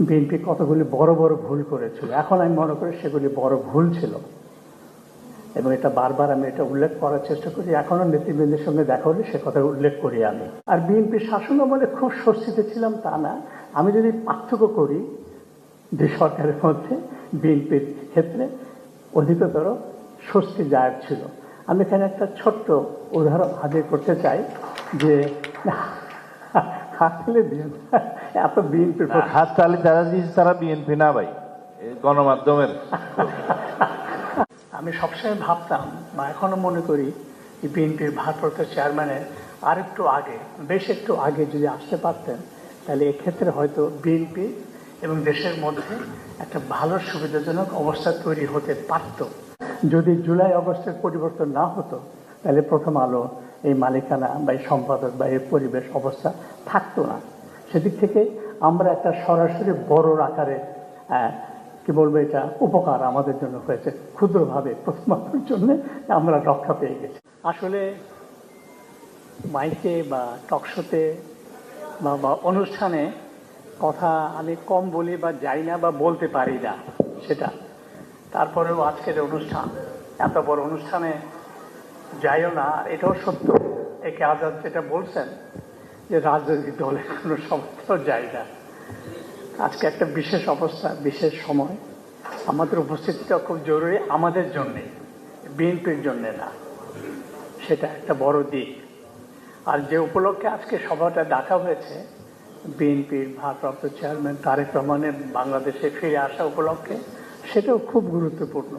BNP কতগুলি বড় বড় ভুল করেছিল, এখন আমি মনে করি সেগুলি বড় ভুল ছিল এবং এটা বারবার আমি এটা উল্লেখ করার চেষ্টা করি। এখনো নেতৃবৃন্দের সঙ্গে দেখা হলে সে কথা উল্লেখ করি আমি। আর বিএনপির শাসন আমলে খুব স্বস্তিতে ছিলাম তা না। আমি যদি পার্থক্য করি দুই সরকারের মধ্যে, বিএনপির ক্ষেত্রে অধিকতর স্বস্তি জায়গ ছিল। আমি এখানে একটা ছোট্ট উদাহরণ হাজির করতে চাই যে আসলে এত বিএনপির হাত তালি যারা দিয়েছে তারা বিএনপি না ভাই, গণমাধ্যমের। আমি সবসময় ভাবতাম বা এখনো মনে করি যে বিএনপির ভারপ্রাপ্ত চেয়ারম্যানের আরেকটু আগে, বেশ একটু আগে যদি আসতে পারতেন তাহলে এক্ষেত্রে হয়তো বিএনপি এবং দেশের মধ্যে একটা ভালো সুবিধাজনক অবস্থা তৈরি হতে পারত। যদি জুলাই আগস্টের পরিবর্তন না হতো তাহলে প্রথম আলো এই মালিকানা বা এই সম্পাদক বা এই পরিবেশ অবস্থা থাকতো না। সেদিক থেকে আমরা একটা সরাসরি বড় আকারে কি বলবো, এটা উপকার আমাদের জন্য হয়েছে। ক্ষুদ্রভাবে প্রথমাত্র জন্য আমরা রক্ষা পেয়ে গেছি। আসলে মাইকে বা টকশোতে বা অনুষ্ঠানে কথা আমি কম বলি বা যাই না বা বলতে পারি না, সেটা তারপরেও আজকের অনুষ্ঠান, এত বড় অনুষ্ঠানে যাইও না, এটাও সত্য। একে আজাদ যেটা বলছেন যে রাজনৈতিক দলের কোনো সমস্যাও যায় না। আজকে একটা বিশেষ অবস্থা, বিশেষ সময়, আমাদের উপস্থিতিটা খুব জরুরি আমাদের জন্যে, বিএনপির জন্যে না। সেটা একটা বড় দিক। আর যে উপলক্ষে আজকে সভাটা ডাকা হয়েছে, বিএনপির ভারপ্রাপ্ত চেয়ারম্যান তারেক রহমানের বাংলাদেশে ফিরে আসা উপলক্ষে, সেটাও খুব গুরুত্বপূর্ণ।